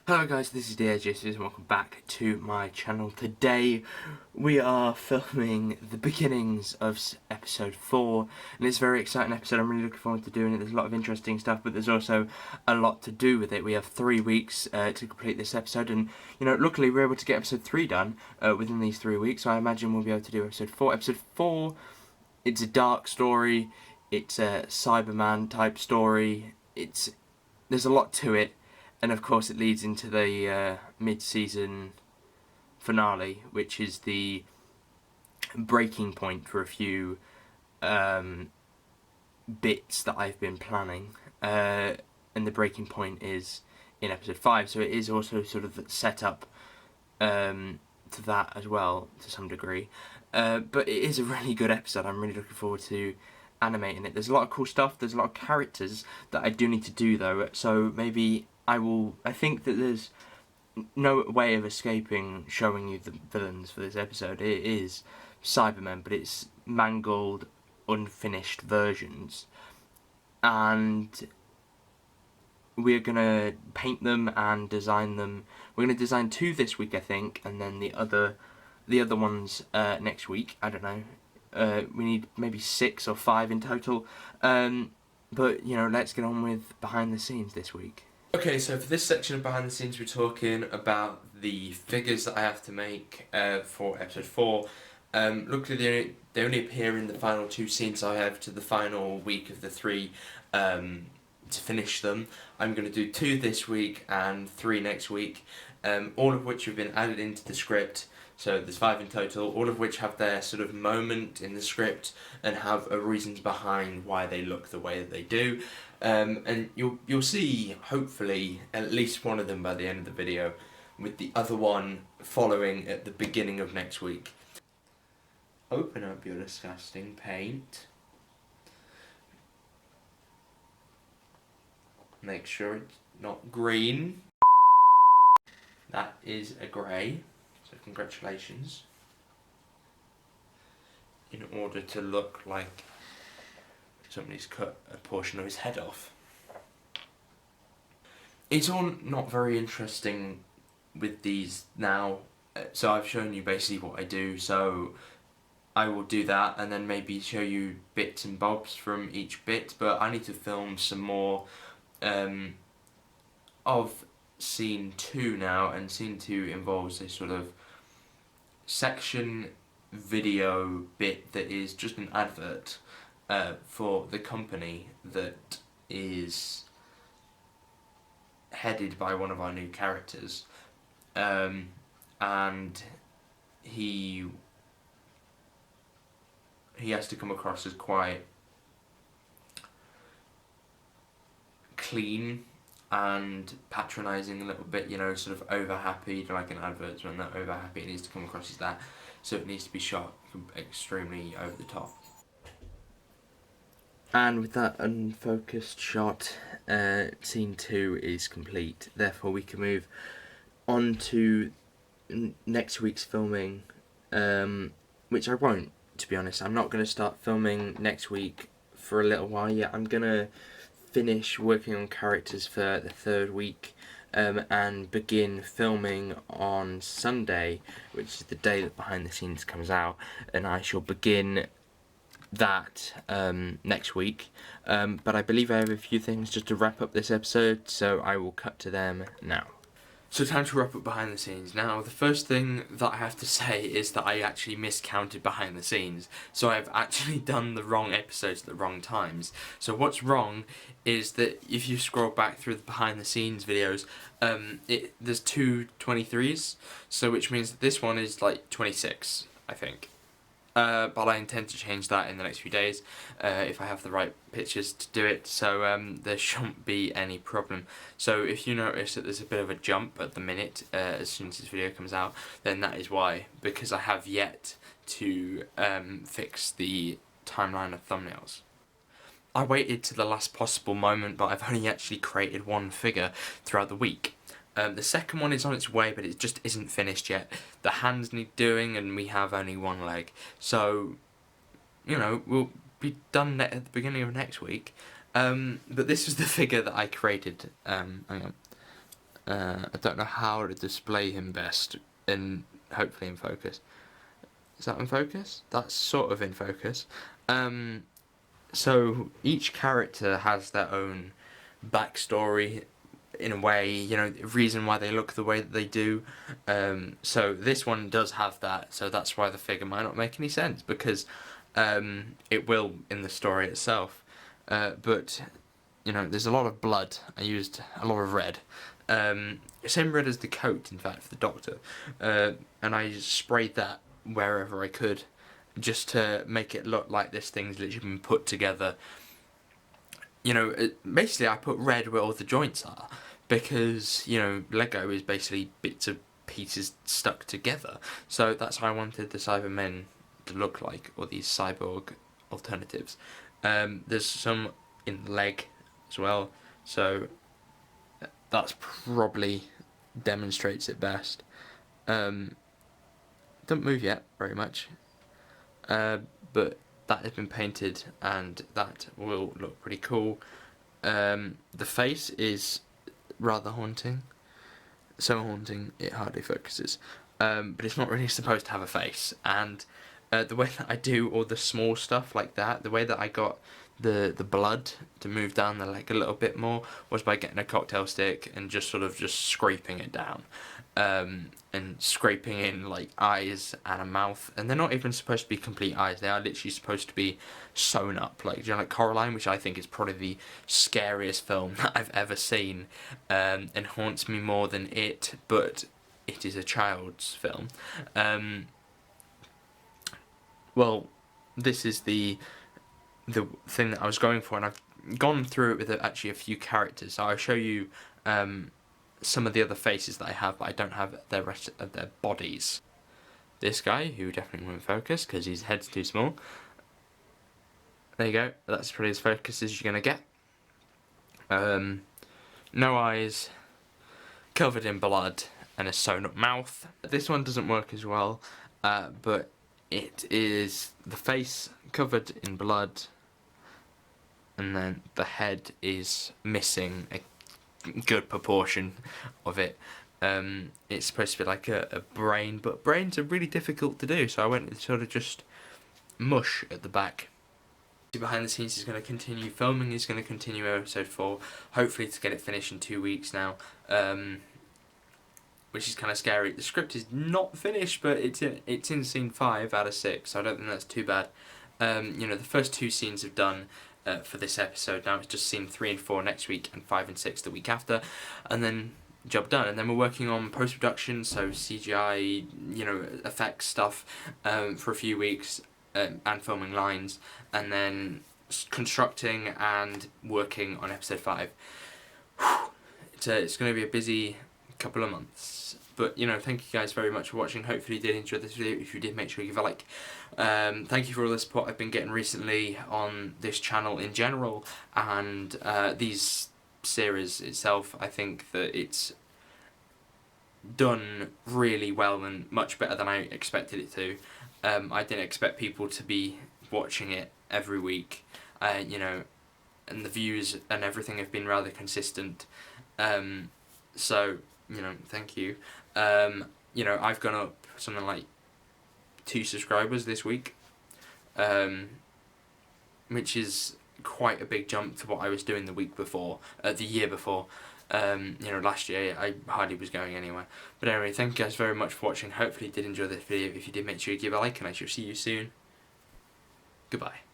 Hello guys, this is DJS and welcome back to my channel. Today we are filming the beginnings of episode 4 and it's a very exciting episode. I'm really looking forward to doing it. There's a lot of interesting stuff, but there's also a lot to do with it. We have 3 weeks to complete this episode, and luckily we're able to get episode 3 done within these 3 weeks, so I imagine we'll be able to do episode 4. Episode 4, it's a dark story, it's a Cyberman type story, there's a lot to it. And of course it leads into the mid-season finale, which is the breaking point for a few bits that I've been planning. And the breaking point is in episode 5, so it is also sort of set up to that as well, to some degree. But it is a really good episode. I'm really looking forward to animating it. There's a lot of cool stuff, there's a lot of characters that I do need to do though, so maybe I think that there's no way of escaping showing you the villains for this episode. It is Cybermen, but it's mangled, unfinished versions. And we're going to paint them and design them. We're going to design 2 this week, I think, and then the other ones next week. I don't know. We need maybe 6 or 5 in total. But, let's get on with behind the scenes this week. Okay, so for this section of behind the scenes, we're talking about the figures that I have to make for episode 4. Luckily, they only appear in the final 2 scenes I have to the final week of the 3 to finish them. I'm going to do 2 this week and 3 next week, all of which have been added into the script. So there's 5 in total, all of which have their sort of moment in the script and have reasons behind why they look the way that they do. And you'll see, hopefully, at least one of them by the end of the video, with the other one following at the beginning of next week. Open up your disgusting paint. Make sure it's not green. That is a grey. So congratulations. In order to look like somebody's cut a portion of his head off. It's all not very interesting with these now, so I've shown you basically what I do, so I will do that and then maybe show you bits and bobs from each bit, but I need to film some more of scene 2 now, and scene 2 involves a sort of section video bit that is just an advert for the company that is headed by one of our new characters, and he has to come across as quite clean and patronising a little bit, sort of over happy, like an advert when they're over happy, it needs to come across as that, so it needs to be shot extremely over the top. And with that unfocused shot, scene 2 is complete. Therefore we can move on to next week's filming, which I won't, to be honest. I'm not going to start filming next week for a little while yet. I'm going to finish working on characters for the 3rd week and begin filming on Sunday, which is the day that behind the scenes comes out, and I shall begin that next week, but I believe I have a few things just to wrap up this episode, so I will cut to them now. So time to wrap up behind the scenes. Now, the first thing that I have to say is that I actually miscounted behind the scenes, so I've actually done the wrong episodes at the wrong times. So what's wrong is that if you scroll back through the behind the scenes videos, there's 2 23s, so which means that this one is like 26, I think. But I intend to change that in the next few days if I have the right pictures to do it, so there shouldn't be any problem. So if you notice that there's a bit of a jump at the minute as soon as this video comes out, then that is why, because I have yet to fix the timeline of thumbnails. I waited to the last possible moment, but I've only actually created 1 figure throughout the week. The second one is on its way, but it just isn't finished yet. The hands need doing, and we have only 1 leg. So, we'll be done at the beginning of next week. But this was the figure that I created. Hang on. I don't know how to display him best, and hopefully in focus. Is that in focus? That's sort of in focus. So each character has their own backstory, in a way, you know, reason why they look the way that they do. So this one does have that, so that's why the figure might not make any sense, because it will in the story itself. But, you know, there's a lot of blood. I used a lot of red. Same red as the coat, in fact, for the Doctor. And I just sprayed that wherever I could, just to make it look like this thing's literally been put together. You know, basically I put red where all the joints are, because, you know, Lego is basically bits of pieces stuck together. So that's how I wanted the Cybermen to look like, or these cyborg alternatives. There's some in the leg as well, so that's probably demonstrates it best. Don't move yet very much, but that has been painted and that will look pretty cool. The face is rather haunting, so haunting it hardly focuses, but it's not really supposed to have a face. And the way that I do all the small stuff like that, the way that I got the blood to move down the leg a little bit more, was by getting a cocktail stick and just sort of just scraping it down, and scraping in like eyes and a mouth. And they're not even supposed to be complete eyes, they are literally supposed to be sewn up, like, you know, like Coraline, which I think is probably the scariest film that I've ever seen, and haunts me more than it, but it is a child's film. Well, this is the thing that I was going for, and I've gone through it with actually a few characters. So I'll show you some of the other faces that I have, but I don't have the rest of their bodies. This guy, who definitely won't focus because his head's too small. There you go. That's probably as focused as you're gonna get. No eyes, covered in blood, and a sewn up mouth. This one doesn't work as well, but it is the face covered in blood, and then the head is missing a good proportion of it. It's supposed to be like a brain, but brains are really difficult to do, so I went with sort of just mush at the back. Behind the scenes is going to continue, filming is going to continue episode 4, hopefully to get it finished in 2 weeks now, which is kind of scary. The script is not finished, but it's in scene 5 out of 6, so I don't think that's too bad. You know, the first 2 scenes have done for this episode. Now it's just scene 3 and 4 next week, and 5 and 6 the week after, and then job done. And then we're working on post-production, so CGI, you know, effects stuff, for a few weeks, and filming lines, and then constructing and working on episode 5. It's going to be a busy couple of months, but, you know, thank you guys very much for watching. Hopefully you did enjoy this video. If you did, make sure you give a like. Thank you for all the support I've been getting recently on this channel in general, and these series itself. I think that it's done really well and much better than I expected it to. I didn't expect people to be watching it every week, you know, and the views and everything have been rather consistent, so, you know, thank you. You know, I've gone up something like 2 subscribers this week, which is quite a big jump to what I was doing the week before, the year before. You know, last year I hardly was going anywhere. But anyway, thank you guys very much for watching. Hopefully you did enjoy this video. If you did, make sure you give a like, and I shall see you soon. Goodbye.